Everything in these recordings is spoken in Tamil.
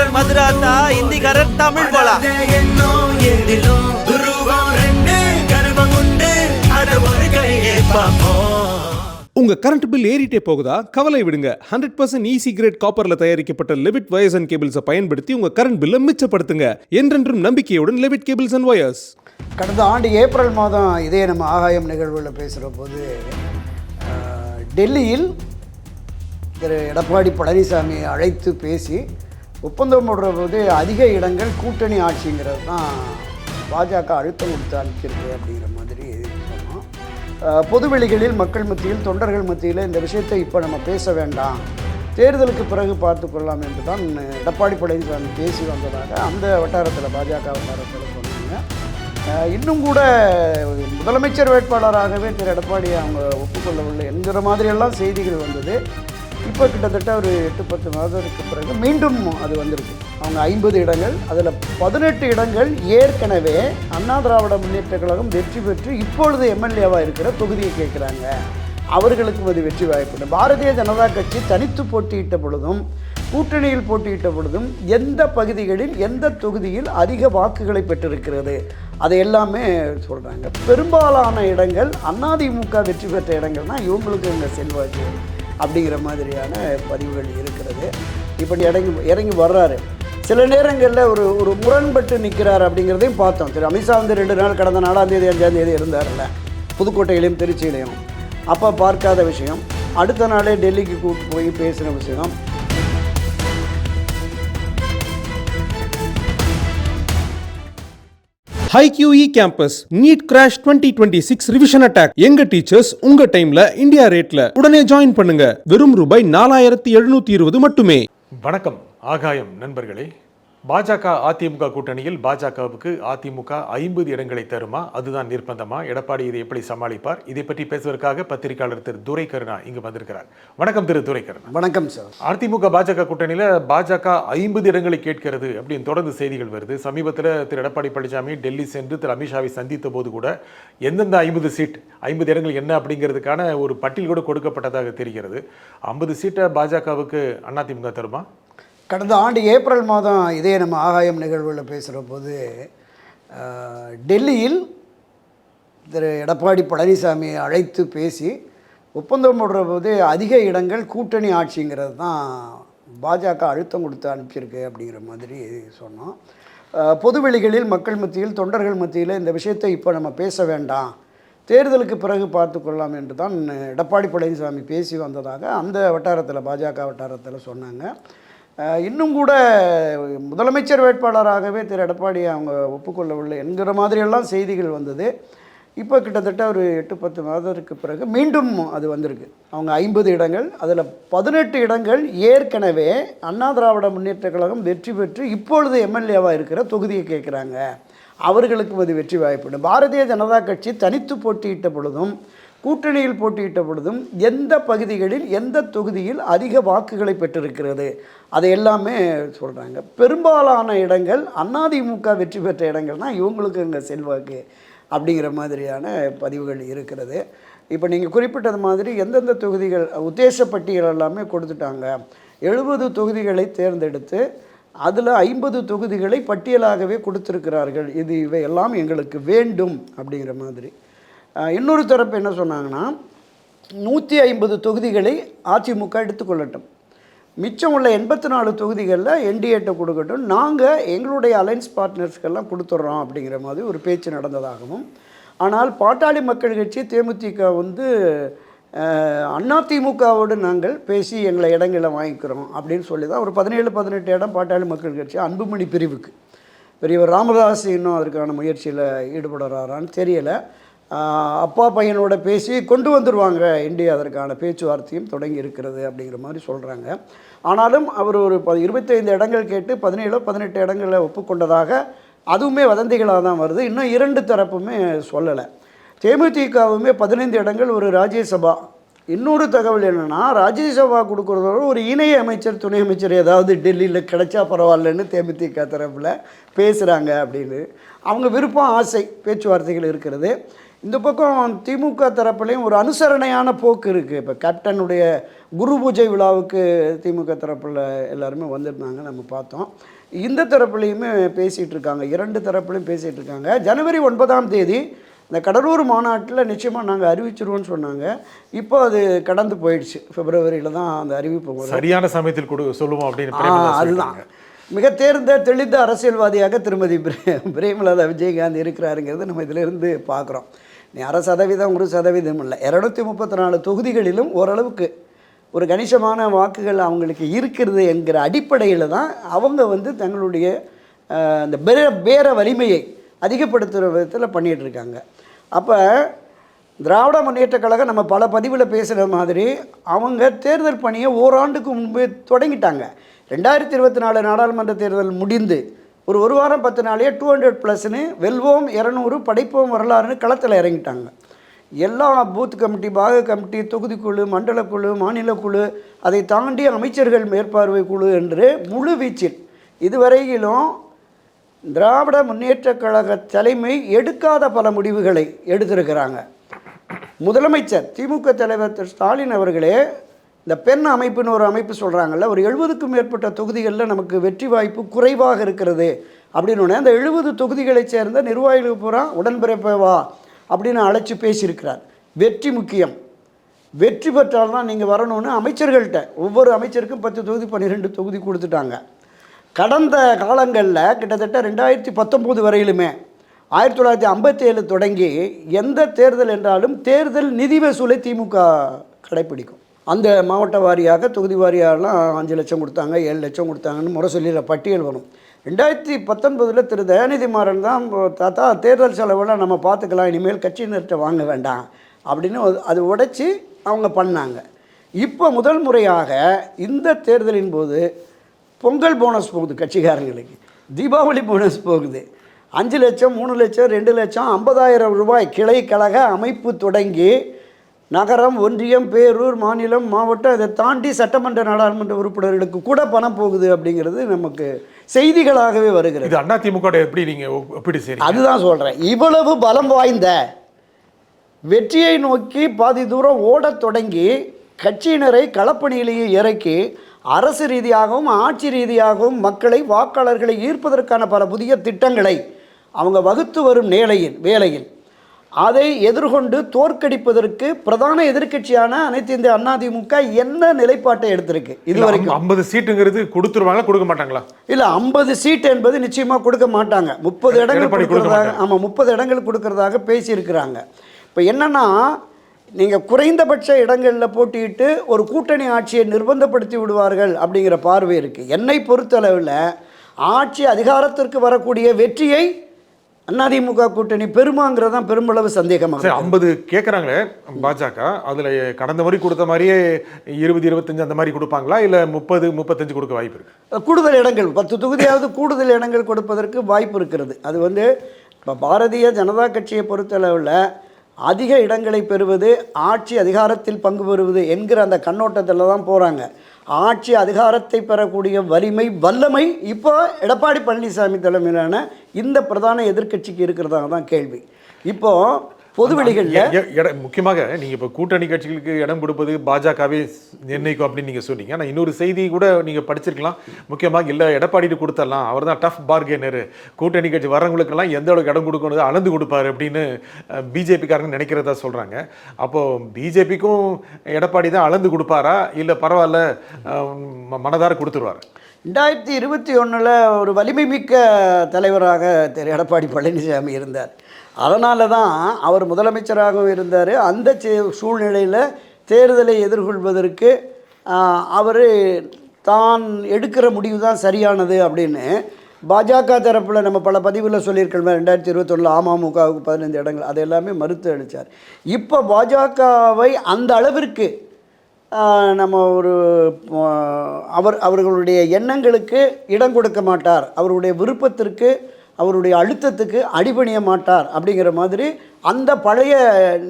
தமிழர் மதுராந்தா, இந்திக்காரர் தமிழ் போலா. உங்க கரண்ட் பில் ஏறிட்டே போகுதா? கவலை விடுங்க. 100% இ சிகரெட் காப்பர்ல தயாரிக்கப்பட்ட லெவிட் வயர்ஸ் அண்ட் கேபிள்ஸை பயன்படுத்தி உங்க கரண்ட் பில்லை மிச்சப்படுத்துங்க. என்றென்றும் நம்பிக்கையுடன் லெவிட் கேபிள்ஸ் அண்ட் வயர்ஸ். கடந்த ஆண்டு ஏப்ரல் மாதம் இதே நம்ம ஆகாயம் நிகழ்வுகளில் பேசுகிற போது டெல்லியில் திரு எடப்பாடி பழனிசாமி அழைத்து பேசி ஒப்பந்தம் போடுற போது அதிக இடங்கள் கூட்டணி ஆட்சிங்கிறது தான் பாஜக அழுத்தம் கொடுத்து அனுப்பிச்சிருக்கு அப்படிங்கிற மாதிரி சொன்னோம். பொதுவெளிகளில் மக்கள் மத்தியில் தொண்டர்கள் மத்தியில் இந்த விஷயத்தை இப்போ நம்ம பேச வேண்டாம், தேர்தலுக்கு பிறகு பார்த்து கொள்ளலாம் என்று தான் எடப்பாடி பழனிசாமி பேசி வந்ததாக அந்த வட்டாரத்தில் பாஜக வட்டாரத்தில் சொன்னாங்க. இன்னும் கூட முதலமைச்சர் வேட்பாளராகவே திரு எடப்பாடியை அவங்க ஒப்புக்கொள்ளவில்லை என்கிற மாதிரியெல்லாம் செய்திகள் வந்தது. இப்போ கிட்டத்தட்ட ஒரு 8-10 மாதத்துக்கு பிறகு மீண்டும் அது வந்திருக்கு. அவங்க 50 இடங்கள், அதில் 18 இடங்கள் ஏற்கனவே அண்ணா திராவிட முன்னேற்ற கழகம் வெற்றி பெற்று இப்பொழுது எம்எல்ஏவாக இருக்கிற தொகுதியை கேட்குறாங்க. அவர்களுக்கும் அது வெற்றி வாய்ப்பு. பாரதிய ஜனதா கட்சி தனித்து போட்டியிட்ட பொழுதும் கூட்டணியில் போட்டியிட்ட பொழுதும் எந்த பகுதிகளில் எந்த தொகுதியில் அதிக வாக்குகளை பெற்றிருக்கிறது அதை எல்லாமே சொல்கிறாங்க. பெரும்பாலான இடங்கள் அதிமுக வெற்றி பெற்ற இடங்கள்னால் இவங்களுக்கு இந்த செல்வாக்கு அப்படிங்கிற மாதிரியான பதிவுகள் இருக்கிறது. இப்போ இறங்கி வர்றாரு. சில நேரங்களில் ஒரு முரண்பட்டு நிற்கிறார் அப்படிங்கிறதையும் பார்த்தோம். திரு அமித்ஷா வந்து 2 நாள் கடந்த 4ஆம் தேதி 5ஆம் தேதி இருந்தார்ல புதுக்கோட்டையிலையும் திருச்சியிலையும். அப்போ பார்க்காத விஷயம், அடுத்த நாளே டெல்லிக்கு கூப்பிட்டு போய் பேசின விஷயம். HiQE campus NEET crash 2026 revision attack. எங்க டீச்சர்ஸ் உங்க டைம்ல இந்தியா ரேட்ல. உடனே ஜாயின் பண்ணுங்க. வெறும் ரூபாய் 4720 மட்டுமே. வணக்கம் ஆகாயம் நண்பர்களே. பாஜக அதிமுக கூட்டணியில் பாஜகவுக்கு அதிமுக 50 இடங்களை தருமா? அதுதான் நிர்பந்தமா? எடப்பாடி இதை எப்படி சமாளிப்பார்? இதை பற்றி பேசுவதற்காக பத்திரிகையாளர் திரு துரை கருணா இங்கு வந்திருக்கிறார். வணக்கம் திரு துரை கருணா. வணக்கம் சார். அதிமுக பாஜக கூட்டணியில் பாஜக 50 இடங்களை கேட்கிறது அப்படின்னு தொடர்ந்து செய்திகள் வருது. சமீபத்தில் திரு எடப்பாடி பழனிசாமி டெல்லி சென்று திரு அமித்ஷாவை சந்தித்த போது கூட எந்தெந்த 50 இடங்கள் என்ன அப்படிங்கிறதுக்கான ஒரு பட்டியல் கூட கொடுக்கப்பட்டதாக தெரிகிறது. 50 சீட்டை பாஜகவுக்கு அதிமுக தருமா? கடந்த ஆண்டு ஏப்ரல் மாதம் இதே நம்ம ஆகாயம் நிகழ்வுகளில் பேசுகிற போது டெல்லியில் திரு எடப்பாடி பழனிசாமி அழைத்து பேசி ஒப்பந்தம் போடுற போது அதிக இடங்கள் கூட்டணி ஆட்சிங்கிறது தான் பாஜக அழுத்தம் கொடுத்து அனுப்பிச்சிருக்கு அப்படிங்கிற மாதிரி சொன்னோம். பொதுவெளிகளில் மக்கள் மத்தியில் தொண்டர்கள் மத்தியில் இந்த விஷயத்தை இப்போ நம்ம பேச வேண்டாம், தேர்தலுக்கு பிறகு பார்த்து கொள்ளலாம் என்று தான் எடப்பாடி பழனிசாமி பேசி வந்ததாக அந்த வட்டாரத்தில் பாஜக வட்டாரத்தில் சொன்னாங்க. இன்னும் கூட முதலமைச்சர் வேட்பாளராகவே திரு எடப்பாடியை அவங்க ஒப்புக்கொள்ளவில்லை என்கிற மாதிரியெல்லாம் செய்திகள் வந்தது. இப்போ கிட்டத்தட்ட ஒரு 8-10 மாதத்துக்கு பிறகு மீண்டும் அது வந்திருக்கு. அவங்க 50 இடங்கள், அதில் 18 இடங்கள் ஏற்கனவே அண்ணா திராவிட முன்னேற்ற கழகம் வெற்றி பெற்று இப்பொழுது எம்எல்ஏவாக இருக்கிற தொகுதியை கேட்குறாங்க. அவர்களுக்கும் அது வெற்றி வாய்ப்பு. பாரதிய ஜனதா கட்சி தனித்து போட்டியிட்ட பொழுதும் கூட்டணியில் போட்டியிட்ட பொழுதும் எந்த பகுதிகளில் எந்த தொகுதியில் அதிக வாக்குகளை பெற்றிருக்கிறது அதை எல்லாமே சொல்கிறாங்க. பெரும்பாலான இடங்கள் அதிமுக வெற்றி பெற்ற இடங்கள்னால் இவங்களுக்கு இங்கே செல்வாக்கு அப்படிங்கிற மாதிரியான பதிவுகள் இருக்கிறது. இப்போ நீங்கள் குறிப்பிட்டது மாதிரி எந்தெந்த தொகுதிகள் உத்தேச பட்டியல் எல்லாமே கொடுத்துட்டாங்க. 70 தொகுதிகளை தேர்ந்தெடுத்து அதில் 50 தொகுதிகளை பட்டியலாகவே கொடுத்துருக்கிறார்கள். இவையெல்லாம் எங்களுக்கு வேண்டும் அப்படிங்கிற மாதிரி. இன்னொரு தரப்பு என்ன சொன்னாங்கன்னா 150 தொகுதிகளை அதிமுக எடுத்துக்கொள்ளட்டும், மிச்சம் உள்ள 84 தொகுதிகளில் என்டிஏட்ட கொடுக்கட்டும், நாங்கள் எங்களுடைய அலைன்ஸ் பார்ட்னர்ஸ்க்கெல்லாம் கொடுத்துட்றோம் அப்படிங்கிற மாதிரி ஒரு பேச்சு நடந்ததாகவும், ஆனால் பாட்டாளி மக்கள் கட்சி தேமுதிக வந்து அதிமுகவோடு நாங்கள் பேசி எங்களை இடங்களை வாங்கிக்கிறோம் அப்படின்னு சொல்லி தான் ஒரு 17-18 இடம் பாட்டாளி மக்கள் கட்சி அன்புமணி பிரிவுக்கு. பெரியவர் ராமதாஸ் இன்னும் அதற்கான முயற்சியில் ஈடுபடுறாரான்னு தெரியலை. அப்பா பையனோட பேசி கொண்டு வந்துடுவாங்க இந்தியா, அதற்கான பேச்சுவார்த்தையும் தொடங்கி இருக்கிறது அப்படிங்கிற மாதிரி சொல்கிறாங்க. ஆனாலும் அவர் ஒரு 25 இடங்கள் கேட்டு 17-18 இடங்களை ஒப்புக்கொண்டதாக அதுவுமே வதந்திகளாக தான் வருது. இன்னும் 2 தரப்புமே சொல்லலை. தேமுதிகவுமே 15 இடங்கள் ஒரு ராஜ்யசபா. இன்னொரு தகவல் என்னென்னா, ராஜ்யசபா கொடுக்குறதோட ஒரு இணை அமைச்சர் துணை அமைச்சர் ஏதாவது டெல்லியில் கிடைச்சா பரவாயில்லன்னு தேமுதிக தரப்பில் பேசுகிறாங்க அப்படின்னு அவங்க விருப்பம் ஆசை பேச்சுவார்த்தைகள் இருக்கிறது. இந்த பக்கம் திமுக தரப்புலையும் ஒரு அனுசரணையான போக்கு இருக்குது. இப்போ கேப்டனுடைய குரு பூஜை விழாவுக்கு திமுக தரப்பில் எல்லாருமே வந்திருந்தாங்க, நம்ம பார்த்தோம். இந்த தரப்புலையுமே பேசிகிட்டு இருக்காங்க, 2 தரப்புலையும் பேசிகிட்டு இருக்காங்க. ஜனவரி 9ஆம் தேதி இந்த கடலூர் மாநாட்டில் நிச்சயமாக நாங்கள் அறிவிச்சிருவோம்னு சொன்னாங்க. இப்போ அது கடந்து போயிடுச்சு. பிப்ரவரியில் தான் அந்த அறிவிப்பு வரும். சரியான சமயத்தில் சொல்லுவோம் அப்படின்னு. அதுதான் மிக தேர்ந்த தெளிந்த அரசியல்வாதியாக திருமதி பிரேமலதா விஜயகாந்த் இருக்கிறாருங்கிறது நம்ம இதிலிருந்து பார்க்குறோம். நீ 1% 1% இல்லை, 234 தொகுதிகளிலும் ஓரளவுக்கு ஒரு கணிசமான வாக்குகள் அவங்களுக்கு இருக்கிறது என்கிற அடிப்படையில் தான் அவங்க தங்களுடைய அந்த பேர வலிமையை அதிகப்படுத்துகிற விதத்தில் பண்ணிகிட்ருக்காங்க. அப்போ திராவிட முன்னேற்ற கழகம் நம்ம பல பதிவில் பேசுகிற மாதிரி அவங்க தேர்தல் பணியை ஓராண்டுக்கு முன்பே தொடங்கிட்டாங்க. 2024 நாடாளுமன்ற தேர்தல் முடிந்து ஒரு வாரம் 10 நாளையே 200+ன்னு வெல்வோம் 200 படைப்போம் வரலாறுன்னு களத்தில் இறங்கிட்டாங்க. எல்லா பூத் கமிட்டி, பாக கமிட்டி, தொகுதிக்குழு, மண்டலக்குழு, மாநிலக்குழு, அதை தாண்டி அமைச்சர்கள் மேற்பார்வை குழு என்று முழு வீச்சில் இதுவரையிலும் திராவிட முன்னேற்ற கழக தலைமை எடுக்காத பல முடிவுகளை எடுத்திருக்கிறாங்க. முதலமைச்சர் திமுக தலைவர் திரு ஸ்டாலின் அவர்களே இந்த பெண் அமைப்புன்னு ஒரு அமைப்பு சொல்கிறாங்கல்ல, ஒரு 70க்கும் மேற்பட்ட தொகுதிகளில் நமக்கு வெற்றி வாய்ப்பு குறைவாக இருக்கிறது அப்படின்னு அந்த 70 தொகுதிகளைச் சேர்ந்த நிர்வாகிகள் பூரா உடன்பிறப்பே வா அப்படின்னு அழைச்சி பேசியிருக்கிறார். வெற்றி முக்கியம், வெற்றி பெற்றால்தான் நீங்கள் வரணும்னு அமைச்சர்கள்ட்ட ஒவ்வொரு அமைச்சருக்கும் 10 தொகுதி 12 தொகுதி கொடுத்துட்டாங்க. கடந்த காலங்களில் கிட்டத்தட்ட 2019 வரையிலுமே 1957 தொடங்கி எந்த தேர்தல் என்றாலும் தேர்தல் நிதி வசூலை திமுக கடைப்பிடிக்கும். அந்த மாவட்ட வாரியாக தொகுதி வாரியாகலாம் 5 லட்சம் கொடுத்தாங்க, 7 லட்சம் கொடுத்தாங்கன்னு முரசொலியில் பட்டியல் வரும். 2019 திரு தயாநிதி மாறன் தான் தாத்தா தேர்தல் செலவெல்லாம் நம்ம பார்த்துக்கலாம், இனிமேல் கட்சியினர்கிட்ட வாங்க வேண்டாம் அப்படின்னு அது உடைச்சி அவங்க பண்ணாங்க. இப்போ முதல் முறையாக இந்த தேர்தலின் போது பொங்கல் போனஸ் போகுது கட்சிக்காரங்களுக்கு, தீபாவளி போனஸ் போகுது. 5 லட்சம், 3 லட்சம், 2 லட்சம், 50,000 ரூபாய் கிளை கழக அமைப்பு தொடங்கி நகரம், ஒன்றியம், பேரூர், மாநிலம், மாவட்டம், இதை தாண்டி சட்டமன்ற நாடாளுமன்ற உறுப்பினர்களுக்கு கூட பணம் போகுது அப்படிங்கிறது நமக்கு செய்திகளாகவே வருகிறது. இது அதிமுக எப்படி நீங்கள் எப்படி சரி? அதுதான் சொல்கிறேன். இவ்வளவு பலம் வாய்ந்த வெற்றியை நோக்கி பாதி தூரம் ஓடத் தொடங்கி கட்சியினரை களப்பணியிலேயே இறக்கி அரசு ரீதியாகவும் ஆட்சி ரீதியாகவும் மக்களை, வாக்காளர்களை ஈர்ப்பதற்கான பல புதிய திட்டங்களை அவங்க வகுத்து வரும் வேளையில் அதை எதிர்கொண்டு தோற்கடிப்பதற்கு பிரதான எதிர்க்கட்சியான அனைத்து இந்திய அண்ணா திமுக என்ன நிலைப்பாட்டை எடுத்திருக்கு? இதுவரைக்கும் 50 சீட்டுங்கிறது கொடுத்துருவாங்களா, கொடுக்க மாட்டாங்களா? இல்லை, 50 சீட் என்பது நிச்சயமாக கொடுக்க மாட்டாங்க. 30 இடங்கள் கொடுக்கறதாக, ஆமாம் 30 இடங்கள் கொடுக்கறதாக பேசியிருக்கிறாங்க. இப்போ என்னென்னா, நீங்கள் குறைந்தபட்ச இடங்களில் போட்டியிட்டு ஒரு கூட்டணி ஆட்சியை நிர்பந்தப்படுத்தி விடுவார்கள் அப்படிங்கிற பார்வை இருக்குது. என்னை பொறுத்தளவில் ஆட்சி அதிகாரத்திற்கு வரக்கூடிய வெற்றியை அதிமுக கூட்டணி பெருமாங்கிறது தான் பெருமளவு சந்தேகமாக. 50 கேட்குறாங்களே பாஜக, அதில் கடந்த முறை கொடுத்த மாதிரியே 20, 25 அந்த மாதிரி கொடுப்பாங்களா, இல்லை 30, 35 கொடுக்க வாய்ப்பு இருக்குது? கூடுதல் இடங்கள் 10 தொகுதியாவது கூடுதல் இடங்கள் கொடுப்பதற்கு வாய்ப்பு இருக்கிறது. அது இப்போ பாரதிய ஜனதா கட்சியை பொறுத்தளவில் அதிக இடங்களை பெறுவது, ஆட்சி அதிகாரத்தில் பங்கு பெறுவது என்கிற அந்த கண்ணோட்டத்தில் தான் போகிறாங்க. ஆட்சி அதிகாரத்தை பெறக்கூடிய வலிமை, வல்லமை இப்போ எடப்பாடி பழனிசாமி தலைமையிலான இந்த பிரதான எதிர்க்கட்சிக்கு இருக்கிறதாக தான் கேள்வி. இப்போது பொதுவெளிகளில் முக்கியமாக நீங்கள் இப்போ கூட்டணி கட்சிகளுக்கு இடம் கொடுப்பது பாஜகவே நிர்ணயிக்கும் அப்படின்னு நீங்கள் சொன்னீங்க. ஆனால் இன்னொரு செய்தி கூட நீங்கள் படிச்சிருக்கலாம். முக்கியமாக இல்லை எடப்பாடிட்டு கொடுத்துடலாம், அவர் தான் டஃப் பார்கெனர், கூட்டணி கட்சி வரவங்களுக்கெல்லாம் எந்த அளவுக்கு இடம் கொடுக்கணும் அளந்து கொடுப்பாரு அப்படின்னு பிஜேபிக்காரங்க நினைக்கிறதா சொல்கிறாங்க. அப்போது பிஜேபிக்கும் எடப்பாடி தான் அளந்து கொடுப்பாரா, இல்லை பரவாயில்ல மனதார கொடுத்துருவார்? 2021 ஒரு வலிமை மிக்க தலைவராக திரு எடப்பாடி பழனிசாமி இருந்தார். அதனால தான் அவர் முதலமைச்சராகவும் இருந்தார். அந்த சூழ்நிலையில் தேர்தலை எதிர்கொள்வதற்கு அவர் தான் எடுக்கிற முடிவு தான் சரியானது அப்படின்னு பாஜக தரப்பில் நம்ம பல பதிவில் சொல்லியிருக்கோம். 2021 அமமுகவுக்கு 15 இடங்கள், அது எல்லாமே மறுத்து அளித்தார். இப்போ பாஜகவை அந்த அளவிற்கு நம்ம அவர்களுடைய எண்ணங்களுக்கு இடம் கொடுக்க மாட்டார், அவருடைய விருப்பத்திற்கு, அவருடைய அழுத்தத்துக்கு அடிபணிய மாட்டார் அப்படிங்கிற மாதிரி அந்த பழைய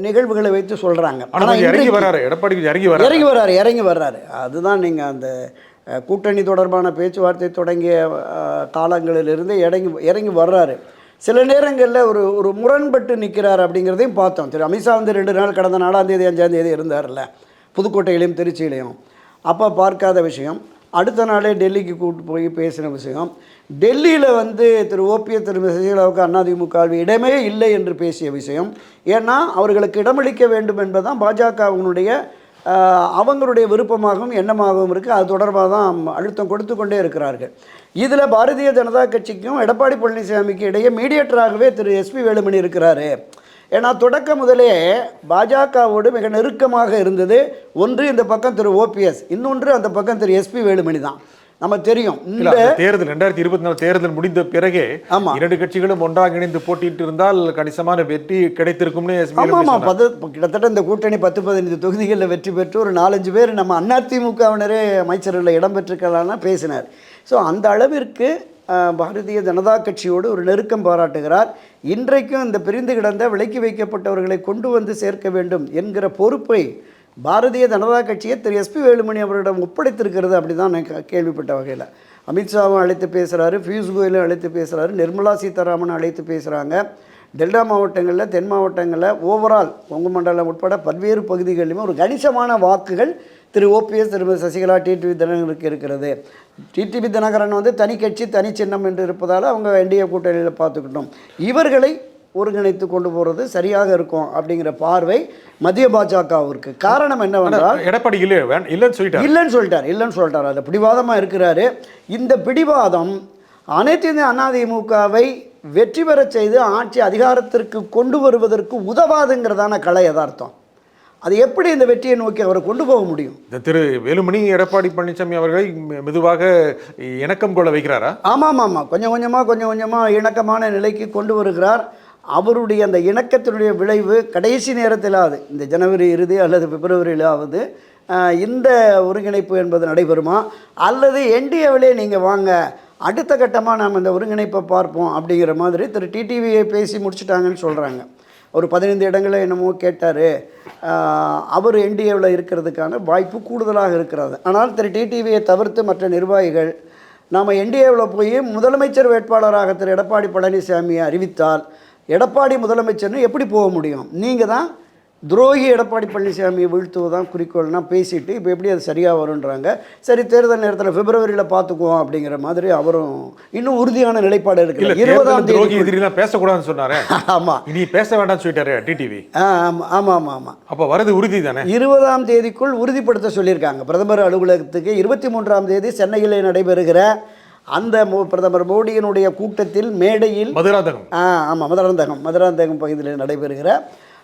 நிகழ்வுகளை வைத்து சொல்கிறாங்க. ஆனால் இறங்கி வர்றாரு. அதுதான் நீங்கள் அந்த கூட்டணி தொடர்பான பேச்சுவார்த்தை தொடங்கிய காலங்களிலிருந்து இறங்கி வர்றாரு. சில நேரங்களில் ஒரு ஒரு முரண்பட்டு நிற்கிறார் அப்படிங்கிறதையும் பார்த்தோம். திரு அமித்ஷா வந்து 2 நாள் கடந்த 4ஆம் தேதி 5ஆம் தேதி இருந்தார்ல புதுக்கோட்டையிலையும் திருச்சியிலையும். அப்போ பார்க்காத விஷயம். அடுத்த நாளே டெல்லிக்கு கூப்பிட்டு போய் பேசின விஷயம். டெல்லியில் வந்து திரு ஓபிஎஸ் திரு சசிகலாவுக்கு அதிமுக இடமே இல்லை என்று பேசிய விஷயம். ஏன்னா அவர்களுக்கு இடமளிக்க வேண்டும் என்பதுதான் பாஜகவினுடைய அவங்களுடைய விருப்பமாகவும் எண்ணமாகவும் இருக்குது. அது தொடர்பாக தான் அழுத்தம் கொடுத்து கொண்டே இருக்கிறார்கள். இதில் பாரதிய ஜனதா கட்சிக்கும் எடப்பாடி பழனிசாமிக்கு இடையே மீடியேட்டராகவே திரு எஸ்பி வேலுமணி இருக்கிறாரு. ஏன்னா தொடக்க முதலே பாஜகவோடு மிக நெருக்கமாக இருந்தது ஒன்று இந்த பக்கம் திரு ஓபிஎஸ், இன்னொன்று அந்த பக்கம் திரு எஸ்பி வேலுமணி தான். நம்ம தெரியும் இந்த தேர்தல் 2024 தேர்தல் முடிந்த பிறகு இரண்டு கட்சிகளும் ஒன்றாக இணைந்து போட்டிட்டு இருந்தால் கணிசமான வெற்றி கிடைத்திருக்கும்னு கிட்டத்தட்ட இந்த கூட்டணி 10-15 தொகுதிகளில் வெற்றி பெற்று ஒரு 4-5 பேர் நம்ம அதிமுகவினரே அமைச்சர்களில் இடம்பெற்றிருக்கலாம்னா பேசினார். ஸோ அந்த அளவிற்கு பாரதிய ஜனதா கட்சியோடு ஒரு நெருக்கம் பாராட்டுகிறார். இன்றைக்கும் இந்த பிரிந்து கிடந்த விலக்கி வைக்கப்பட்டவர்களை கொண்டு வந்து சேர்க்க வேண்டும் என்கிற பொறுப்பை பாரதிய ஜனதா கட்சியை திரு எஸ்பி வேலுமணி அவரிடம் ஒப்படைத்திருக்கிறது. அப்படி தான் நான் கேள்விப்பட்ட வகையில் அமித்ஷாவும் அழைத்து பேசுகிறாரு, பியூஷ் கோயலும் அழைத்து பேசுகிறாரு, நிர்மலா சீதாராமன் அழைத்து பேசுகிறாங்க. டெல்டா மாவட்டங்களில் தென் மாவட்டங்களில் ஓவரால் கொங்கு மண்டலம் உட்பட பல்வேறு பகுதிகளிலுமே ஒரு கணிசமான வாக்குகள் திரு ஓபிஎஸ் திருமதி சசிகலா டிடிவி தினகரனுக்கு இருக்கிறது. டிடிவி தினகரன் வந்து தனி கட்சி தனி சின்னம் என்று இருப்பதால் அவங்க என்டிஏ கூட்டணியில் பார்த்துக்கிட்டோம். இவர்களை ஒருங்கிணைத்து கொண்டு போகிறது சரியாக இருக்கும் அப்படிங்கிற பார்வை மத்திய பாஜகவிற்கு. காரணம் என்னவென்றால் எடப்பாடி இல்லைன்னு சொல்லிட்டார். அதில் பிடிவாதமாக இருக்கிறாரு. இந்த பிடிவாதம் அனைத்து இந்திய அதிமுகவை வெற்றி பெற செய்து ஆட்சி அதிகாரத்திற்கு கொண்டு வருவதற்கு உதவாதுங்கிறதான கலை யதார்த்தம். அது எப்படி இந்த வெற்றியை நோக்கி அவரை கொண்டு போக முடியும்? திரு வேலுமணி எடப்பாடி பழனிசாமி அவர்களை மெதுவாக இணக்கம் கொள்ள வைக்கிறாரா? ஆமாம், கொஞ்சம் கொஞ்சமாக இணக்கமான நிலைக்கு கொண்டு வருகிறார். அவருடைய அந்த இணக்கத்தினுடைய விளைவு கடைசி நேரத்திலாவது இந்த ஜனவரி இறுதி அல்லது பிப்ரவரியிலாவது இந்த ஒருங்கிணைப்பு என்பது நடைபெறுமா, அல்லது என்டிஏவிலே நீங்கள் வாங்க அடுத்த கட்டமாக நாம் இந்த ஒருங்கிணைப்பை பார்ப்போம் அப்படிங்கிற மாதிரி திரு டிடிவியை பேசி முடிச்சுட்டாங்கன்னு சொல்கிறாங்க. ஒரு 15 இடங்களை என்னமோ கேட்டார். அவர் என்டிஏவில் இருக்கிறதுக்கான வாய்ப்பு கூடுதலாக இருக்கிறது. ஆனால் திரு டிடிவியை தவிர்த்து மற்ற நிர்வாகிகள் நாம் என்டிஏவில் போய் முதலமைச்சர் வேட்பாளராக திரு எடப்பாடி பழனிசாமியை அறிவித்தால் எடப்பாடி முதலமைச்சர்னு எப்படி போக முடியும்? நீங்கள் தான் துரோகி எடப்பாடி பழனிசாமியை வீழ்த்துவதான் குறிக்கோள்னா பேசிட்டு இப்போ எப்படி அது சரியாக வருன்றாங்க. சரி, தேர்தல் நேரத்தில் பிப்ரவரியில் பார்த்துக்குவோம் அப்படிங்கிற மாதிரி அவரும் இன்னும் உறுதியான நிலைப்பாடு இருக்குது. 20ஆம் தேதி பேசக்கூடாதுன்னு சொன்னாரு. ஆமாம், இனி பேச வேண்டாம்னு சொல்லிட்டாரு டிடிவி. ஆமாம். அப்போ வரது உறுதி தானே? 20ஆம் தேதிக்குள் உறுதிப்படுத்த சொல்லியிருக்காங்க. பிரதமர் அலுவலகத்துக்கு 23ஆம் தேதி சென்னையில் நடைபெறுகிற அந்த பிரதமர் மோடியினுடைய கூட்டத்தில் மேடையில் மதுராந்தகம் பகுதியில் நடைபெறுகிற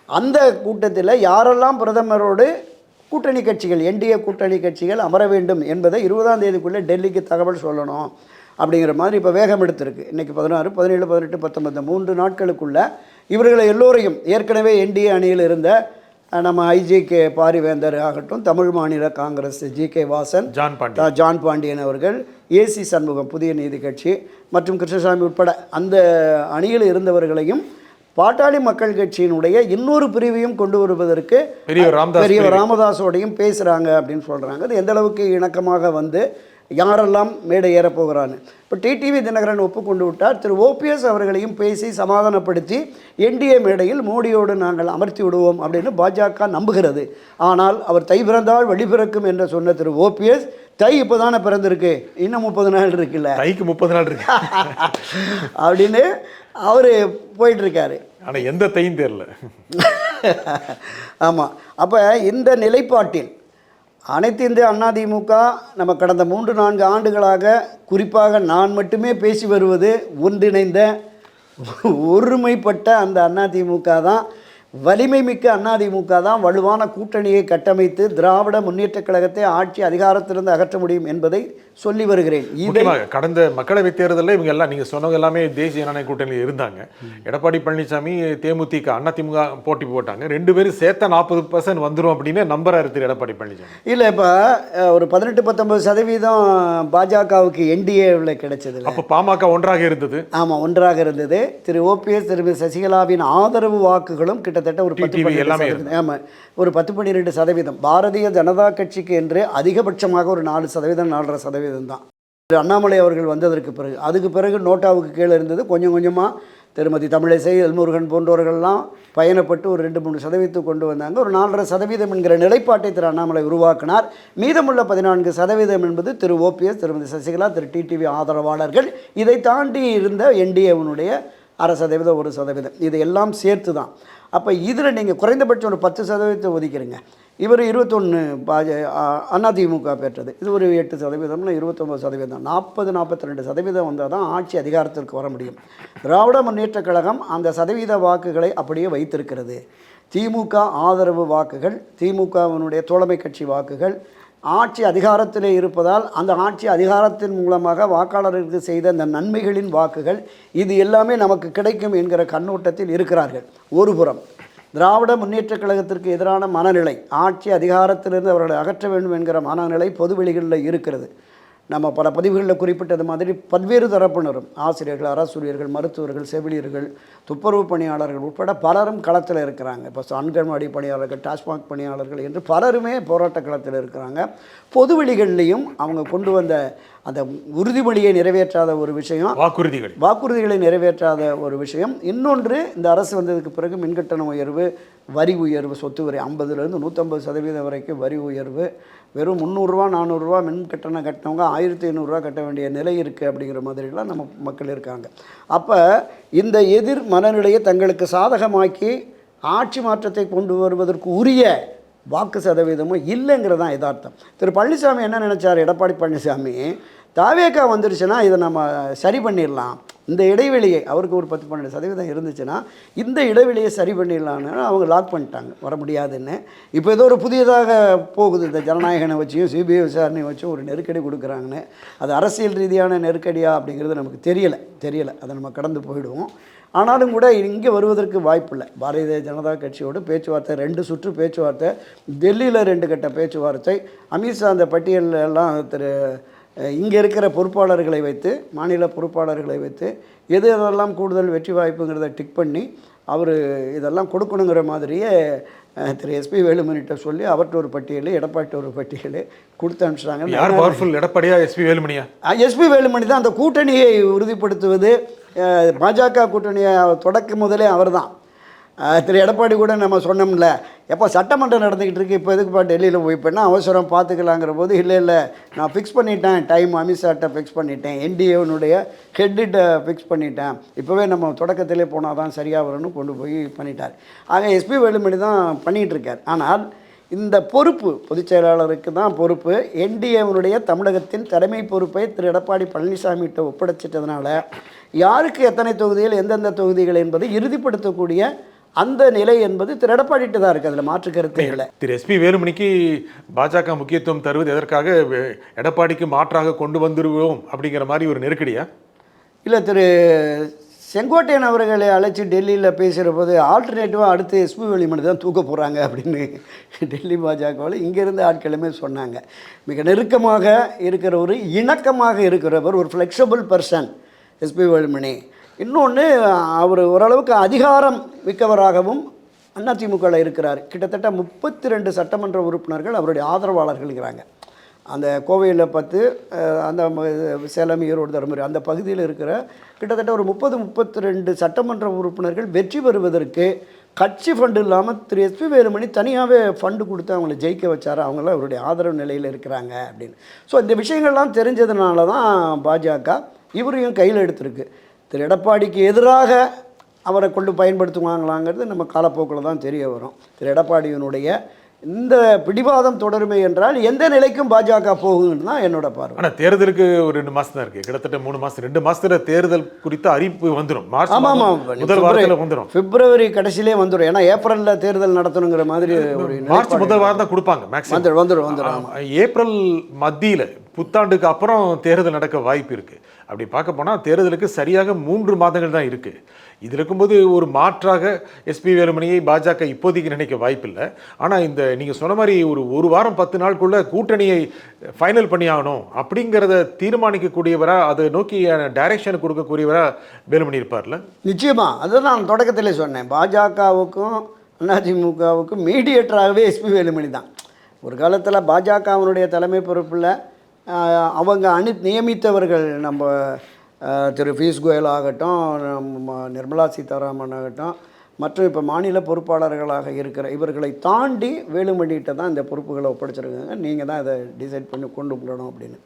அந்த கூட்டத்தில் யாரெல்லாம் பிரதமரோடு கூட்டணி கட்சிகள் என்டிஏ கூட்டணி கட்சிகள் அமர வேண்டும் என்பதை 20ஆம் தேதிக்குள்ளே டெல்லிக்கு தகவல் சொல்லணும் அப்படிங்கிற மாதிரி இப்போ வேகம் எடுத்திருக்கு. இன்றைக்கி 16, 17, 18, 19 3 நாட்களுக்குள்ள இவர்களை எல்லோரையும் ஏற்கனவே என்டிஏ அணியில் இருந்த நம்ம ஐஜிகே பாரிவேந்தர் ஆகட்டும், தமிழ் மாநில காங்கிரஸ் ஜிகே வாசன், ஜான் பாண்டியன் அவர்கள், ஏசி சண்முகம் புதிய நீதி கட்சி மற்றும் கிருஷ்ணசாமி உட்பட அந்த அணியில் இருந்தவர்களையும் பாட்டாளி மக்கள் கட்சியினுடைய இன்னொரு பிரிவையும் கொண்டு வருவதற்கு பெரியவர் ராமதாஸோடையும் பேசுகிறாங்க அப்படின்னு சொல்கிறாங்க. அது எந்த அளவுக்கு இணக்கமாக வந்து யாரெல்லாம் மேடை ஏறப்போகிறான்னு இப்போ டிடிவி தினகரன் ஒப்புக்கொண்டு விட்டார். திரு ஓபிஎஸ் அவர்களையும் பேசி சமாதானப்படுத்தி என்டிஏ மேடையில் மோடியோடு நாங்கள் அமர்த்தி விடுவோம் அப்படின்னு பாஜக நம்புகிறது. ஆனால் அவர் தை பிறந்தால் வழி பிறக்கும் என்று சொன்ன திரு ஓபிஎஸ் தை இப்போ தானே பிறந்திருக்கு, இன்னும் 30 நாள் இருக்குல்ல, தைக்கு 30 நாள் இருக்கு அப்படின்னு அவர் போயிட்டுருக்காரு. ஆனால் எந்த தையும் தெரியல. ஆமாம், அப்போ இந்த நிலைப்பாட்டில் அனைத்து இந்திய அதிமுக நம்ம கடந்த 3-4 ஆண்டுகளாக குறிப்பாக நான் மட்டுமே பேசி வருவது ஒன்றிணைந்த ஒருமைப்பட்ட அந்த அதிமுக தான், வலிமை மிக்க அதிமுக தான் வலுவான கூட்டணியை கட்டமைத்து திராவிட முன்னேற்றக் கழகத்தை ஆட்சி அதிகாரத்திலிருந்து அகற்ற முடியும் என்பதை சொல்லி வருகிறேன். கடந்த மக்களவைத் தேர்தலில் இவங்க எல்லாம் நீங்கள் சொன்னவங்க எல்லாமே தேசிய ஜனநாயக கூட்டணியில் இருந்தாங்க. எடப்பாடி பழனிசாமி தேமுதிக அதிமுக போட்டி போட்டாங்க. 2 பேரும் சேர்த்தா 40% வந்துடும் அப்படின்னு நம்புறாரு திரு எடப்பாடி பழனிசாமி. இல்லை, இப்போ ஒரு 18-19% பாஜகவுக்கு என்டிஏவில் கிடைச்சது. அப்போ பாமக ஒன்றாக இருந்தது. ஆமாம், ஒன்றாக இருந்தது. திரு ஓபிஎஸ் திருமதி சசிகலாவின் ஆதரவு வாக்குகளும் கிட்டத்தட்ட ஒரு 10-12%. 10-12%. பாரதிய ஜனதா கட்சிக்கு என்று அதிகபட்சமாக ஒரு 4%, 4.5% தான். அண்ணாமலை அவர்கள் வந்ததற்கு பிறகு, அதுக்கு பிறகு நோட்டாவுக்கு கீழே இருந்தது. கொஞ்சம் கொஞ்சமாக திருமதி தமிழிசை, எல்முருகன் போன்றவர்கள்லாம் பயணப்பட்டு ஒரு 2-3% கொண்டு வந்தாங்க. ஒரு 4.5% என்கிற நிலைப்பாட்டை திரு அண்ணாமலை உருவாக்கினார். மீதமுள்ள 14% என்பது திரு ஓபிஎஸ், திருமதி சசிகலா, திரு டிடிவி ஆதரவாளர்கள். இதை தாண்டி இருந்த என்டிஏவினுடைய 1/2%, 1%, இதையெல்லாம் சேர்த்து தான். அப்போ இதில் நீங்கள் குறைந்தபட்சம் ஒரு 10% ஒதுக்கிறீங்க. இவர் 21 அதிமுக பெற்றது, இது ஒரு 8%, 29%, 40-42% வந்தால் தான் ஆட்சி அதிகாரத்திற்கு வர முடியும். திராவிட முன்னேற்றக் கழகம் அந்த சதவீத வாக்குகளை அப்படியே வைத்திருக்கிறது. திமுக ஆதரவு வாக்குகள், திமுகவினுடைய தோழமை கட்சி வாக்குகள் ஆட்சி அதிகாரத்திலே இருப்பதால் அந்த ஆட்சி அதிகாரத்தின் மூலமாக வாக்காளருக்கு செய்த அந்த நன்மைகளின் வாக்குகள், இது எல்லாமே நமக்கு கிடைக்கும் என்கிற கண்ணோட்டத்தில் இருக்கிறார்கள். ஒருபுறம் திராவிட முன்னேற்றக் கழகத்திற்கு எதிரான மனநிலை, ஆட்சி அதிகாரத்திலிருந்து அவர்களை அகற்ற வேண்டும் என்கிற மனநிலை பொதுவெளிகளில் இருக்கிறது. நம்ம பல பதிவுகளில் குறிப்பிட்டது மாதிரி பல்வேறு தரப்பினரும், ஆசிரியர்கள், அரசூழியர்கள், மருத்துவர்கள், செவிலியர்கள், துப்புரவு பணியாளர்கள் உட்பட பலரும் களத்தில் இருக்கிறாங்க. இப்போ அங்கன்வாடி பணியாளர்கள், டாஸ்மாக் பணியாளர்கள் என்று பலருமே போராட்ட களத்தில் இருக்கிறாங்க. பொதுவெளிகள்லையும் அவங்க கொண்டு வந்த அந்த உறுதிமொழியை நிறைவேற்றாத ஒரு விஷயம், வாக்குறுதிகளை நிறைவேற்றாத ஒரு விஷயம். இன்னொன்று, இந்த அரசு வந்ததுக்கு பிறகு மின்கட்டண உயர்வு, வரி உயர்வு, சொத்து வரி 50% 150% வரைக்கும் வரி உயர்வு, வெறும் 300 400 மின் கட்டணம் கட்டினவங்க 1500 கட்ட வேண்டிய நிலை இருக்குது அப்படிங்கிற மாதிரிலாம் நம்ம மக்கள் இருக்காங்க. அப்போ இந்த எதிர் மனநிலையை தங்களுக்கு சாதகமாக்கி ஆட்சி மாற்றத்தை கொண்டு வருவதற்கு உரிய வாக்கு சதவீதமும் இல்லைங்கிறதான் யதார்த்தம். திரு பழனிசாமி என்ன நினச்சார்? எடப்பாடி பழனிசாமி தாவேக்கா வந்துருச்சுன்னா இதை நம்ம சரி பண்ணிடலாம், இந்த இடைவெளியை, அவருக்கு ஒரு 10-12% இருந்துச்சுன்னா இந்த இடைவெளியை சரி பண்ணிடலான்னு அவங்க லாக் பண்ணிட்டாங்க, வர முடியாதுன்னு. இப்போ ஏதோ ஒரு புதியதாக போகுது, இந்த ஜனநாயகனை வச்சியும் சிபிஐ விசாரணை வச்சும் ஒரு நெருக்கடி கொடுக்குறாங்கன்னு. அது அரசியல் ரீதியான நெருக்கடியா அப்படிங்கிறது நமக்கு தெரியலை, அதை நம்ம கடந்து போயிடுவோம். ஆனாலும் கூட இங்கே வருவதற்கு வாய்ப்பில்லை. பாரதிய ஜனதா கட்சியோடு பேச்சுவார்த்தை, 2 சுற்று பேச்சுவார்த்தை, டெல்லியில் 2 கட்ட பேச்சுவார்த்தை, அமித்ஷா அந்த பட்டியலெல்லாம் இங்கே இருக்கிற பொறுப்பாளர்களை வைத்து, மாநில பொறுப்பாளர்களை வைத்து எதெல்லாம் கூடுதல் வெற்றி வாய்ப்புங்கிறத டிக் பண்ணி அவர் இதெல்லாம் கொடுக்கணுங்கிற மாதிரியே திரு எஸ்பி வேலுமணிகிட்ட சொல்லி அவர்கிட்ட ஒரு பட்டியல், எடப்பாடிட்ட ஒரு பட்டியல் கொடுத்து அனுப்பிச்சிட்டாங்க. யார் பவர்ஃபுல், எடப்பாடியா எஸ்பி வேலுமணியா? எஸ்பி வேலுமணி தான் அந்த கூட்டணியை உறுதிப்படுத்துவது. பாஜக கூட்டணியை தொடக்க முதலே அவர் தான். திரு எடப்பாடி கூட நம்ம சொன்னோம்ல, எப்போ சட்டமன்றம் நடந்துக்கிட்டு இருக்கு, இப்போ எதுக்குப்பா டெல்லியில் போய் பண்ணால் அவசரம் பார்த்துக்கலாங்கிற போது, இல்லை நான் ஃபிக்ஸ் பண்ணிட்டேன் டைம், அமித்ஷாட்ட ஃபிக்ஸ் பண்ணிட்டேன், என்டிஏனுடைய ஹெட்டிட்ட ஃபிக்ஸ் பண்ணிட்டேன், இப்போவே நம்ம தொடக்கத்திலே போனால் தான் சரியாக வரும்னு கொண்டு போய் பண்ணிட்டார். ஆக எஸ்பி வேலுமணி தான் பண்ணிகிட்ருக்கார். ஆனால் இந்த பொறுப்பு பொதுச் செயலாளருக்கு தான் பொறுப்பு. என்டிஏனுடைய தமிழகத்தின் தலைமை பொறுப்பை திரு எடப்பாடி பழனிசாமிகிட்ட ஒப்படைச்சிட்டதுனால யாருக்கு எத்தனை தொகுதிகள், எந்தெந்த தொகுதிகள் என்பதை இறுதிப்படுத்தக்கூடிய அந்த நிலை என்பது திரு எடப்பாடிட்டு தான் இருக்குது, அதில் மாற்று கருத்தே இல்லை. திரு எஸ்பி வேலுமணிக்கு பாஜக முக்கியத்துவம் தருவது எதற்காக? எடப்பாடிக்கு மாற்றாக கொண்டு வந்துடுவோம் அப்படிங்கிற மாதிரி ஒரு நெருக்கடியா? இல்லை, திரு செங்கோட்டையன் அவர்களை அழைச்சி டெல்லியில் பேசுகிற போது ஆல்டர்னேட்டிவாக அடுத்து எஸ்பி வேலுமணி தான் தூக்க போகிறாங்க அப்படின்னு டெல்லி பாஜகவில் இங்கேருந்து ஆட்களுமே சொன்னாங்க. மிக நெருக்கமாக இருக்கிறவர், இணக்கமாக இருக்கிறவர், ஒரு ஃப்ளெக்சிபிள் பர்சன் எஸ்பி வேலுமணி. இன்னொன்று, அவர் ஓரளவுக்கு அதிகாரம் மிக்கவராகவும் அதிமுகவில் இருக்கிறார். கிட்டத்தட்ட 32 சட்டமன்ற உறுப்பினர்கள் அவருடைய ஆதரவாளர்கள் இருக்கிறாங்க. அந்த கோவையில் 10, அந்த சேலம், ஈரோடு, தருமபுரி அந்த பகுதியில் இருக்கிற கிட்டத்தட்ட ஒரு 30-32 சட்டமன்ற உறுப்பினர்கள் வெற்றி பெறுவதற்கு கட்சி ஃபண்டு இல்லாமல் திரு எஸ்பி வேலுமணி தனியாகவே ஃபண்டு கொடுத்து அவங்கள ஜெயிக்க வச்சார். அவங்களாம் அவருடைய ஆதரவு நிலையில் இருக்கிறாங்க அப்படின்னு. ஸோ இந்த விஷயங்கள்லாம் தெரிஞ்சதுனால தான் பாஜக இவரையும் கையில் எடுத்திருக்கு. திரு எடப்பாடிக்கு எதிராக அவரை கொண்டு பயன்படுத்துவாங்களாங்கிறது நம்ம காலப்போக்கில் தான் தெரிய வரும். திரு எடப்பாடியினுடைய இந்த பிடிவாதம் தொடருமே என்றால் எந்த நிலைக்கும் பாஜக போகுதுன்னு தான் என்னோட பார்வை. ஆனால் தேர்தலுக்கு ஒரு 2 மாதம் தான் இருக்குது, கிட்டத்தட்ட 3 மாதம், 2 மாதத்தில் தேர்தல் குறித்த அறிவிப்பு வந்துடும். முதல் வாரத்தில் வந்துடும், பிப்ரவரி கடைசியிலே வந்துடும். ஏன்னா ஏப்ரலில் தேர்தல் நடத்தணுங்கிற மாதிரி ஒரு மார்ச் முதல் வாரம் தான் கொடுப்பாங்க மேக்ஸிமம். வந்துடும். ஏப்ரல் மத்தியில் புத்தாண்டுக்கு அப்புறம் தேர்தல் நடக்க வாய்ப்பு இருக்குது. அப்படி பார்க்க போனால் தேர்தலுக்கு சரியாக 3 மாதங்கள் தான் இருக்குது. இதில் இருக்கும்போது ஒரு மாற்றாக எஸ்பி வேலுமணியை பாஜக இப்போதைக்கு நினைக்க வாய்ப்பில்லை. ஆனால் இந்த நீங்கள் சொன்ன மாதிரி ஒரு வாரம் 10 நாளுக்குள்ளே கூட்டணியை ஃபைனல் பண்ணி ஆகணும் அப்படிங்கிறத தீர்மானிக்கக்கூடியவராக, அதை நோக்கி டைரக்ஷன் கொடுக்கக்கூடியவராக வேலுமணி இருப்பார்ல? நிச்சயமாக. அதுதான் நான் தொடக்கத்திலே சொன்னேன், பாஜகவுக்கும் அதிமுகவுக்கும் மீடியேட்டராகவே எஸ்பி வேலுமணி தான். ஒரு காலத்தில் பாஜகவினுடைய தலைமை பொறுப்பில் அவங்க நியமித்தவர்கள், நம்ம திரு பியூஷ் கோயல் ஆகட்டும், நிர்மலா சீதாராமன் ஆகட்டும், மற்றும் இப்போ மாநில பொறுப்பாளர்களாக இருக்கிற இவர்களை தாண்டி வேலுமணிகிட்ட தான் இந்த பொறுப்புகளை ஒப்படைச்சிருக்காங்க. நீங்கள் தான் இதை டிசைட் பண்ணி கொண்டு போகணும் அப்படின்னு.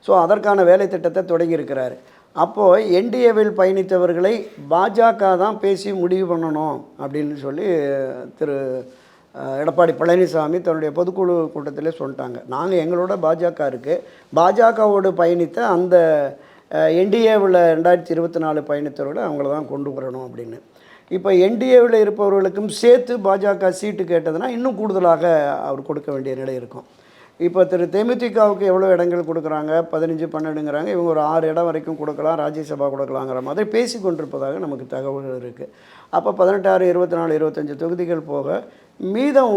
ஸோ அதற்கான வேலை திட்டத்தை தொடங்கியிருக்கிறாரு. அப்போது என்டிஏவில் பயணித்தவர்களை பாஜக தான் பேசி முடிவு பண்ணணும் அப்படின்னு சொல்லி திரு எடப்பாடி பழனிசாமி தன்னுடைய பொதுக்குழு கூட்டத்திலே சொல்லிட்டாங்க. நாங்கள் எங்களோட பாஜக இருக்குது, பாஜகவோடு பயணித்த அந்த என்டிஏவில் 2024 பயணித்தவர்களை அவங்கள தான் கொண்டு வரணும் அப்படின்னு. இப்போ என்டிஏவில் இருப்பவர்களுக்கும் சேர்த்து பாஜக சீட்டு கேட்டதுன்னா இன்னும் கூடுதலாக அவர் கொடுக்க வேண்டிய நிலை இருக்கும். இப்போ திரு தேமுதிகவுக்கு எவ்வளோ இடங்கள் கொடுக்குறாங்க, 15 12ங்கிறாங்க, இவங்க ஒரு 6 இடம் வரைக்கும் கொடுக்கலாம், ராஜ்யசபா கொடுக்கலாங்கிற மாதிரி பேசி கொண்டிருப்பதாக நமக்கு தகவல்கள் இருக்குது. அப்போ 18, 24, 25 தொகுதிகள் போக மீதம்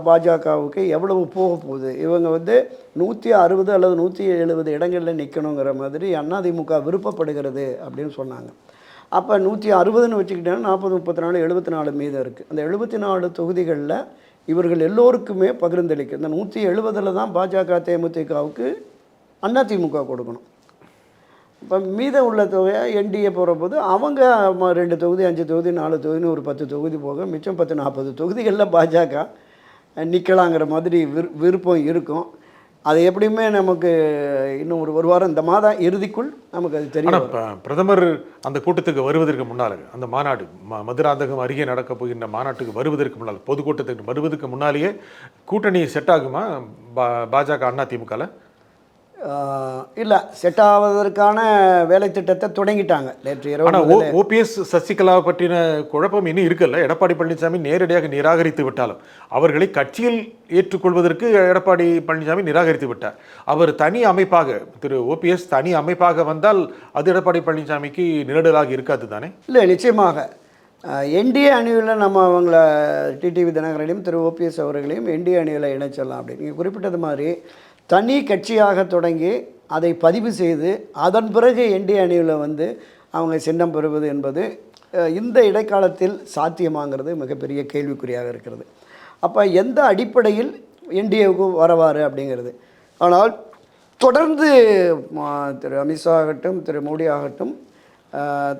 பாஜகவுக்கு எவ்வளவு போக போகுது? இவங்க வந்து 160 அல்லது 170 இடங்களில் நிற்கணுங்கிற மாதிரி அதிமுக விருப்பப்படுகிறது அப்படின்னு சொன்னாங்க. அப்போ 160ன்னு வச்சுக்கிட்டேன்னா 40, 34, 74 மீதம் இருக்குது. அந்த 74 தொகுதிகளில் இவர்கள் எல்லோருக்குமே பகிர்ந்தளிக்க இந்த 170 தான் பாஜக தேமுதிகவுக்கு அதிமுக கொடுக்கணும். இப்போ மீதம் உள்ள தொகையை என்டிஏ போகிறபோது அவங்க 2 தொகுதி, 5 தொகுதி, 4 தொகுதின்னு ஒரு 10 தொகுதி போக மிச்சம் 10, 40 தொகுதிகளில் பாஜக நிற்கலாங்கிற மாதிரி விருப்பம் இருக்கும். அது எப்படியுமே நமக்கு இன்னும் ஒரு வாரம், இந்த மாதம் இறுதிக்குள் நமக்கு அது தெரியும். பிரதமர் அந்த கூட்டத்துக்கு வருவதற்கு முன்னால், அந்த மாநாடு மதுராந்தகம் அருகே நடக்க போகின்ற மாநாட்டுக்கு வருவதற்கு முன்னால், பொதுக்கூட்டத்துக்கு வருவதற்கு முன்னாலேயே கூட்டணி செட் ஆகுமா பாஜக அதிமுகவில்? இல்லை, செட் ஆவதற்கான வேலை திட்டத்தை தொடங்கிட்டாங்க நேற்று இரவு. ஆனால் ஓபிஎஸ் சசிகலாவை பற்றின குழப்பம் இன்னும் இருக்குல்ல. எடப்பாடி பழனிசாமி நேரடியாக நிராகரித்து விட்டாலும் அவர்களை கட்சியில் ஏற்றுக்கொள்வதற்கு எடப்பாடி பழனிசாமி நிராகரித்து விட்டார். அவர் தனி அமைப்பாக, திரு ஓபிஎஸ் தனி அமைப்பாக வந்தால் அது எடப்பாடி பழனிசாமிக்கு நிரடலாக இருக்காது தானே? இல்லை, நிச்சயமாக என்டிஏ அணியில் நம்ம அவங்கள டிடிவி தினகரனையும் திரு ஓபிஎஸ் அவர்களையும் என்டிஏ அணியில் இணைச்சிடலாம் அப்படின்னு நீங்கள் குறிப்பிட்டது மாதிரி தனி கட்சியாக தொடங்கி அதை பதிவு செய்து அதன் பிறகு என்டிஏ அணியில் வந்து அவங்க சின்னம் பெறுவது என்பது இந்த இடைக்காலத்தில் சாத்தியமாங்கிறது மிகப்பெரிய கேள்விக்குறியாக இருக்கிறது. அப்போ எந்த அடிப்படையில் என்டிஏவுக்கு வரவார் அப்படிங்கிறது. ஆனால் தொடர்ந்து திரு அமித்ஷா ஆகட்டும், திரு மோடி ஆகட்டும்,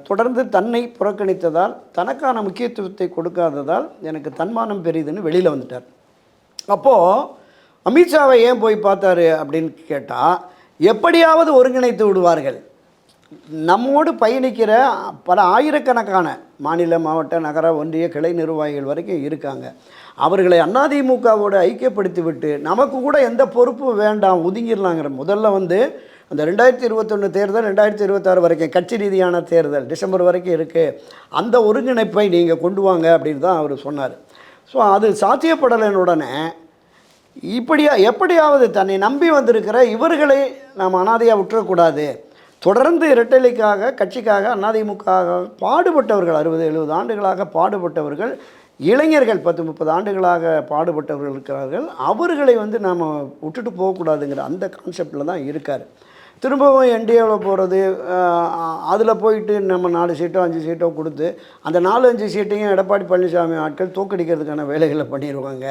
தொடர்ந்து தன்னை புறக்கணித்ததால், தனக்கான முக்கியத்துவத்தை கொடுக்காததால் எனக்கு தன்மானம் பெரிதுன்னு வெளியில் வந்துட்டார். அப்போது அமித்ஷாவை ஏன் போய் பார்த்தாரு அப்படின்னு கேட்டால், எப்படியாவது ஒருங்கிணைத்து விடுவார்கள். நம்மோடு பயணிக்கிற பல ஆயிரக்கணக்கான மாநில, மாவட்ட, நகர, ஒன்றிய கிளை நிர்வாகிகள் வரைக்கும் இருக்காங்க. அவர்களை அதிமுகவோடு ஐக்கியப்படுத்தி விட்டு நமக்கு கூட எந்த பொறுப்பும் வேண்டாம், ஒதுங்கிடலாங்கிற முதல்ல வந்து அந்த 2021 தேர்தல் 2026 வரைக்கும் கட்சி ரீதியான தேர்தல் டிசம்பர் வரைக்கும் இருக்குது, அந்த ஒருங்கிணைப்பை நீங்கள் கொண்டு வாங்க அப்படின்னு தான் அவர் சொன்னார். ஸோ அது சாத்தியப்படலைன்னு உடனே எப்படியாவது தன்னை நம்பி வந்திருக்கிற இவர்களை நாம் அனாதையாக விட்டுறக்கூடாது, தொடர்ந்து இரட்டைலைக்காக கட்சிக்காக அதிமுக பாடுபட்டவர்கள், 60-70 ஆண்டுகளாக பாடுபட்டவர்கள், இளைஞர்கள் 10-30 ஆண்டுகளாக பாடுபட்டவர்கள் இருக்கிறார்கள், அவர்களை வந்து நாம் விட்டுட்டு போகக்கூடாதுங்கிற அந்த கான்செப்டில் தான் இருக்கார். திரும்பவும் என்டிஏவில் போகிறது, அதில் போயிட்டு நம்ம 4 சீட்டோ 5 சீட்டோ கொடுத்து அந்த 4-5 சீட்டையும் எடப்பாடி பழனிசாமி ஆட்கள் தோக்கடிக்கிறதுக்கான வேலைகளை பண்ணிடுவாங்க.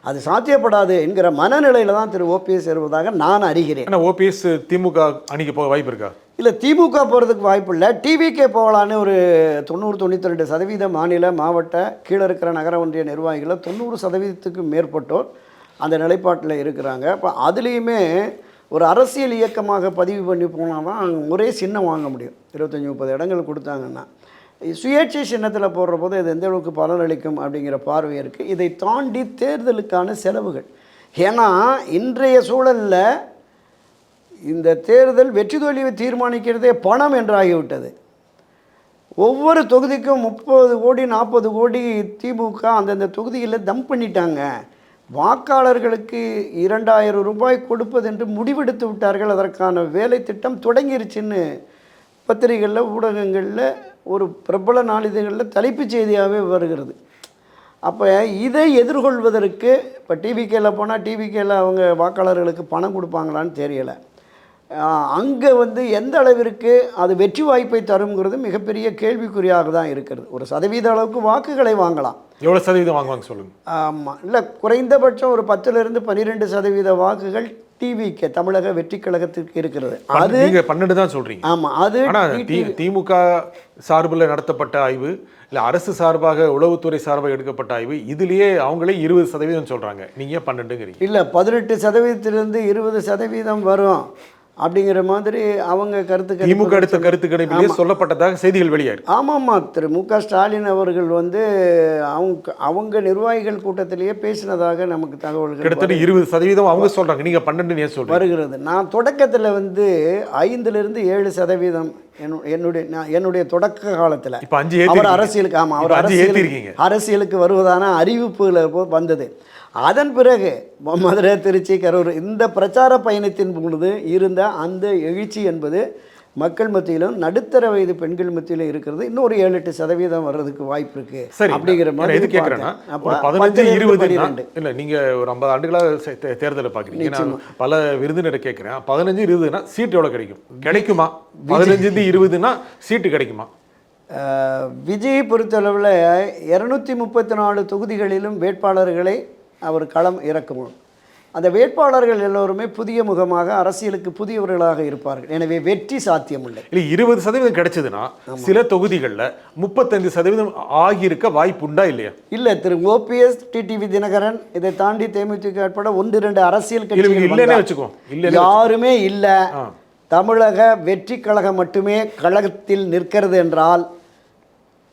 அது சாத்தியப்படாது என்கிற மனநிலையில் தான் திரு ஓபிஎஸ் இருப்பதாக நான் அறிகிறேன். ஆனால் ஓபிஎஸ் திமுக அணிக்கு போக வாய்ப்பு இருக்கா? இல்லை, திமுக போகிறதுக்கு வாய்ப்பு இல்லை. டிவிகே போகலான்னு ஒரு 90-92% மாநில, மாவட்ட, கீழே இருக்கிற நகர ஒன்றிய நிர்வாகிகளை 90% மேற்பட்டோர் அந்த நிலைப்பாட்டில் இருக்கிறாங்க. இப்போ அதுலேயுமே ஒரு அரசியல் இயக்கமாக பதிவு பண்ணி போனால் தான் ஒரே சின்னம் வாங்க முடியும். 25-30 இடங்கள் கொடுத்தாங்கன்னா சுயேட்சை சின்னத்தில் போடுற போது இது எந்த அளவுக்கு பலனளிக்கும் அப்படிங்கிற பார்வை இருக்குது. இதை தாண்டி தேர்தலுக்கான செலவுகள், ஏன்னா இன்றைய சூழலில் இந்த தேர்தல் வெற்றி தோல்வியை தீர்மானிக்கிறதே பணம் என்றாகிவிட்டது. ஒவ்வொரு தொகுதிக்கும் 30 கோடி 40 கோடி திமுக அந்தந்த தொகுதிகளில் தம் பண்ணிட்டாங்க. வாக்காளர்களுக்கு 2000 ரூபாய் கொடுப்பதென்று முடிவெடுத்து விட்டார்கள். அதற்கான வேலை திட்டம் தொடங்கிருச்சுன்னு பத்திரிகைகளில், ஊடகங்களில், ஒரு பிரபல நாளிதழ்களில் தலைப்புச் செய்தியாகவே வருகிறது. அப்போ இதை எதிர்கொள்வதற்கு இப்போ டிவிகேயில் போனால் டிவிகேயில் அவங்க வாக்காளர்களுக்கு பணம் கொடுப்பாங்களான்னு தெரியலை. அங்கே வந்து எந்த அளவிற்கு அது வெற்றி வாய்ப்பை தருங்கிறது மிகப்பெரிய கேள்விக்குறியாக தான் இருக்கிறது. ஒரு சதவீத அளவுக்கு வாக்குகளை வாங்கலாம். எவ்வளோ சதவீதம் வாங்குவாங்க சொல்லுங்கள்? ஆமாம், இல்லை, குறைந்தபட்சம் ஒரு 10-12% வாக்குகள் டிவிக்கு தமிழக வெற்றி கழகத்துக்கு இருக்கிறது. அது நீங்க 12 தான் சொல்றீங்க. ஆமா, அது ஆனா திமுக சார்பில் நடத்தப்பட்ட ஆய்வு இல்ல அரசு சார்பாக உளவுத்துறை சார்பாக எடுக்கப்பட்ட ஆய்வு இதுலயே அவங்களே 20% சொல்றாங்க. நீங்க 12ங்கிறீங்க. இல்ல 18%லிருந்து 20% வரும் அப்படிங்கிற மாதிரி அவங்க திமுக அடுத்த கருத்து கணிப்பிலேயே சொல்லப்பட்டதாக செய்திகள் வெளியாயிருக்கு. ஆமாம்மா, திரு மு.க. ஸ்டாலின் அவர்கள் வந்து அவங்க நிர்வாகிகள் கூட்டத்திலேயே பேசினதாக நமக்கு தகவல்கள் கிட்டத்தட்ட 20% அவங்க சொல்றாங்க. நீங்க 12 சொல்றீங்க வருகிறது. நான் தொடக்கத்தில் வந்து 5லிருந்து 7% என்னுடைய தொடக்க காலத்தில் அவர் அரசியலுக்கு அவர் அரசியலுக்கு வருவதான அறிவிப்புல வந்தது. அதன் பிறகு மதுரை, திருச்சி, கரூர் இந்த பிரச்சார பயணத்தின் பொழுது இருந்த அந்த எழுச்சி என்பது மக்கள் மத்தியிலும் நடுத்தர வயது பெண்கள் மத்தியிலும் இருக்கிறது. இன்னும் ஒரு 7-8% வர்றதுக்கு வாய்ப்பு இருக்கு. அப்படிங்கிற மாதிரி இது கேட்கறேன்னா 15-20 இல்ல நீங்க ஒரு 50 ஆண்டுகளாக தேர்தலை பாக்குறீங்க. பல விருந்தினரை கேட்கிறேன், 15-20னா சீட் எவ்வளவு கிடைக்குமா? 15-20னா சீட்டு கிடைக்குமா? விஜய் பொறுத்தளவில் 234 தொகுதிகளிலும் வேட்பாளர்களை அவர் களம் இறக்கும். அந்த வேட்பாளர்கள் எல்லோருமே புதிய முகமாக அரசியலுக்கு புதியவர்களாக இருப்பார்கள். எனவே வெற்றி சாத்தியம் இல்லை. 20% கிடைச்சதுன்னா சில தொகுதிகளில் 35% ஆகியிருக்க வாய்ப்பு உண்டா இல்லையா? இல்லை, திரு ஓபிஎஸ், டிடிவி தினகரன், இதை தாண்டி தேமுதிக உட்பட 1-2 அரசியல் கட்சிகள் யாருமே இல்லை. தமிழக வெற்றி கழகம் மட்டுமே கழகத்தில் நிற்கிறது என்றால்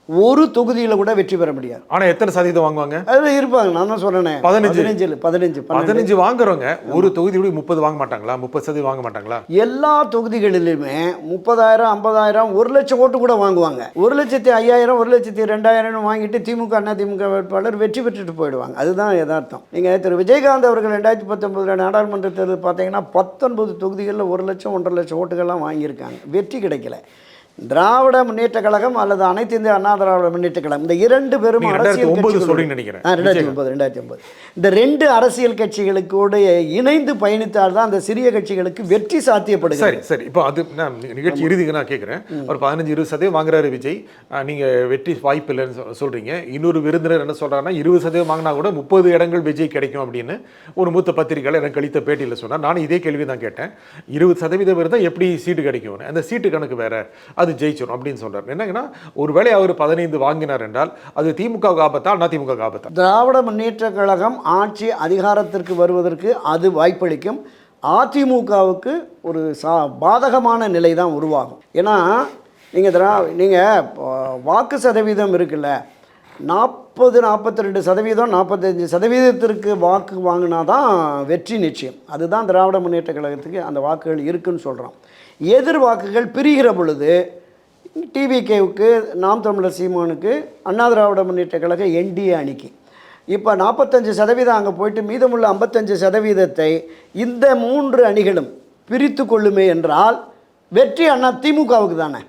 ஒரு தொகுதியில் கூட வெற்றி பெற முடியாது. ஆனா எத்தனை சதவீதம் வாங்குவாங்க? அது இருப்பாங்க. நான் தான் சொல்றேன் 15 வாங்குறவங்க ஒரு தொகுதி 30 வாங்க மாட்டாங்களா? 30% வாங்க மாட்டாங்களா? எல்லா தொகுதிகளிலுமே 30,000, 50,000, 1 லட்சம் ஓட்டு கூட வாங்குவாங்க. 1,05,000, 1,02,000 வாங்கிட்டு திமுக, அண்ணா திமுக வேட்பாளர் வெற்றி பெற்றுட்டு போயிடுவாங்க. அதுதான் யதார்த்தம். நீங்க திரு விஜயகாந்த் அவர்கள் 2019 நாடாளுமன்ற தேர்தல் பார்த்தீங்கன்னா 19 தொகுதிகளில் 1 லட்சம், 1.5 லட்சம் ஓட்டுகள்லாம் வாங்கியிருக்காங்க. வெற்றி கிடைக்கல. திராவிட முன்னேற்ற கழகம் அல்லது அனைத்து இந்திய அண்ணா திராவிட முன்னேற்ற கழகம் இந்த 2 பேரும் அரசியல் 2009 இந்த 2 அரசியல் கட்சிகளுக்கு இணைந்து பயணித்தால் தான் அந்த சிறிய கட்சிகளுக்கு வெற்றி சாத்தியப்படுகிறது. சரி இப்போ அது நான் நிகழ்ச்சி இறுதிக்கு நான் கேட்குறேன். ஒரு 15-20% வாங்குறாரு விஜய், நீங்க வெற்றி வாய்ப்பு இல்லைன்னு சொல்றீங்க. இன்னொரு விருந்தினர் என்ன சொல்றாருன்னா 20% வாங்கினா கூட 30 இடங்கள் விஜய் கிடைக்கும் அப்படின்னு ஒரு மூத்த பத்திரிகையாளர் எனக்கு கழித்த பேட்டியில் சொன்னார். நானும் இதே கேள்வி தான் கேட்டேன். 20% இருந்தால் எப்படி சீட்டு கிடைக்கும்? அந்த சீட்டு கணக்கு வேற, அது ஜெயிச்சிடும் அப்படின்னு சொல்றாரு. என்னங்கன்னா ஒருவேளை அவர் 15 வாங்கினார் என்றால் அது திமுக ஆபத்தா, அண்ணா திமுக ஆபத்தா? திராவிட முன்னேற்ற கழகம் ஆட்சி அதிகாரத்திற்கு வருவதற்கு அது வாய்ப்பளிக்கும். அதிமுகவுக்கு ஒரு பாதகமான நிலை தான் உருவாகும். ஏன்னா நீங்கள் வாக்கு சதவீதம் இருக்குல்ல, 40-42%, 45% வாக்கு வாங்கினா தான் வெற்றி நிச்சயம். அதுதான் திராவிட முன்னேற்ற கழகத்துக்கு அந்த வாக்குகள் இருக்குன்னு சொல்கிறோம். எதிர் வாக்குகள் பிரிகிற பொழுது டிவிகேவுக்கு, நாம் தமிழர் சீமானுக்கு, அண்ணா திராவிட முன்னேற்ற கழக என்டிஏ அணிக்கு இப்போ 45% அங்கே போயிட்டு மீதமுள்ள 55% இந்த 3 அணிகளும் பிரித்து கொள்ளுமே என்றால் வெற்றி அண்ணா திமுகவுக்கு தானே.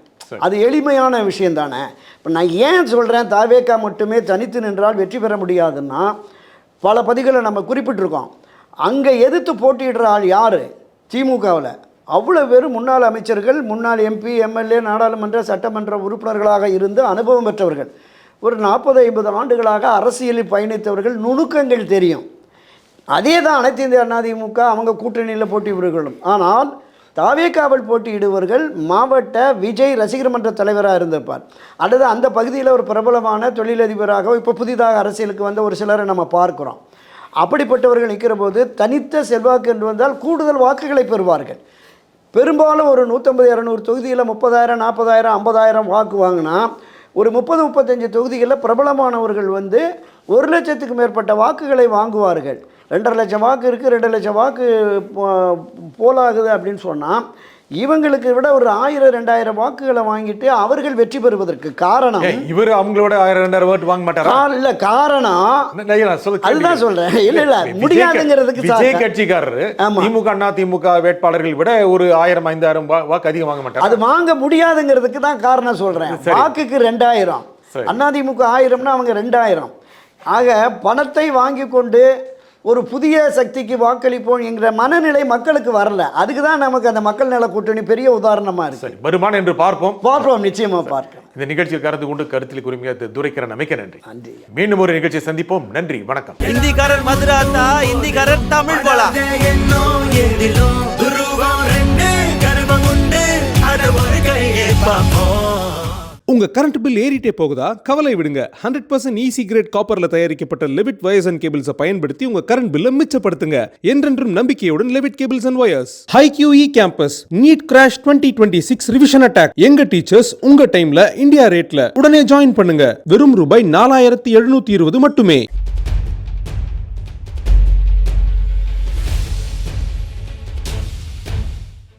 அது எளிமையான விஷயம் தானே. இப்போ நான் ஏன் சொல்கிறேன் தாவேகா மட்டுமே தனித்து நின்றால் வெற்றி பெற முடியாதுன்னா, பல பதிகளை நம்ம குறிப்பிட்டிருக்கோம். அங்கே எதிர்த்து போட்டியிடுற ஆள் யார்? திமுகவில் அவ்வளோ பேரும் முன்னாள் அமைச்சர்கள், முன்னாள் எம்பி, எம்எல்ஏ, நாடாளுமன்ற சட்டமன்ற உறுப்பினர்களாக இருந்து அனுபவம் பெற்றவர்கள். ஒரு 40-50 ஆண்டுகளாக அரசியலில் பயணித்தவர்கள், நுணுக்கங்கள் தெரியும். அதே தான் அனைத்து இந்திய அண்ணா திமுக அவங்க கூட்டணியில் போட்டியிடுவர்களும். ஆனால் தாவேகாவில் போட்டியிடுவர்கள் மாவட்ட விஜய் ரசிகர் மன்ற தலைவராக இருந்திருப்பார், அல்லது அந்த பகுதியில் ஒரு பிரபலமான தொழிலதிபராக இப்போ புதிதாக அரசியலுக்கு வந்த ஒரு சிலரை நம்ம பார்க்குறோம். அப்படிப்பட்டவர்கள் நிற்கிற போது தனித்த செல்வாக்கு என்று வந்தால் கூடுதல் வாக்குகளை பெறுவார்கள். பெரும்பாலும் ஒரு 150-200 தொகுதியில் 30,000, 40,000, 50,000 வாக்கு வாங்கினா ஒரு 30-35 தொகுதிகளில் பிரபலமானவர்கள் 1 லட்சத்துக்கு மேற்பட்ட வாக்குகளை வாங்குவார்கள். 2.5 லட்சம் வாக்கு இருக்குது, 2 லட்சம் வாக்கு போலாகுது அப்படின்னு சொன்னால் இவங்களுக்கு விட ஒரு 1000-2000 வாக்குகளை வாங்கிட்டு அவர்கள் வெற்றி பெறுவதற்கு காரணம் இவர் அவங்களோட 1000-2000 ஓட்டு வாங்க மாட்டாரா? இல்ல, காரணம் அதுதான் சொல்றேன். இல்ல முடியாதுங்கிறதுக்கு விஜய் கட்சிக்காரரு திமுக, அண்ணா திமுக வேட்பாளர்கள் விட ஒரு 1000-5000 வாக்கு அதிகம் வாங்க மாட்டாங்க. அது வாங்க முடியாதுங்கிறதுக்கு தான் காரணம் சொல்றேன். வாக்குக்கு 2000, அண்ணா திமுக 1000னா அவங்க 2000. ஆக பணத்தை வாங்கி கொண்டு ஒரு புதிய சக்திக்கு வாக்களிப்போம் என்கிற மனநிலை மக்களுக்கு வரல. அதுக்கு தான் நமக்கு அந்த மக்கள் நல கூட்டணி பெரிய உதாரணமா இருக்கு. வருமானம் என்று பார்ப்போம், நிச்சயமா பார்க்கலாம். இந்த நிகழ்ச்சியில் கலந்து கொண்டு கருத்தில் குறிப்பிட்ட துரைக்கரன் அமைக்க நன்றி. மீண்டும் ஒரு நிகழ்ச்சியை சந்திப்போம். நன்றி, வணக்கம். ஹிந்திக்காரர் மதுராந்தா, ஹிந்திக்காரர் தமிழ் போலா. அதிலும் துருவம் ரெண்டு கர்வம் உண்டு அத ஒரு கையே பார்ப்போம். உங்க கரண்ட் பில் ஏறிட்டே போகுதா? கவலை விடுங்க. 100% ஈஸி கிரேட் காப்பர்ல தயாரிக்கப்பட்ட லெவிட் வயர்ஸ் அண்ட் கேபிள்ஸை பயன்படுத்தி உங்க கரண்ட் பில்லை மிச்சப்படுத்துங்க. என்றென்றும் நம்பிக்கையுடன் Levit cables and wires. HiQE campus NEET crash 2026 revision attack. எங்க டீச்சர்ஸ் உங்க டைம்ல இந்தியா ரேட்ல. உடனே ஜாயின் பண்ணுங்க. வெறும் ரூபாய் 4720 மட்டுமே.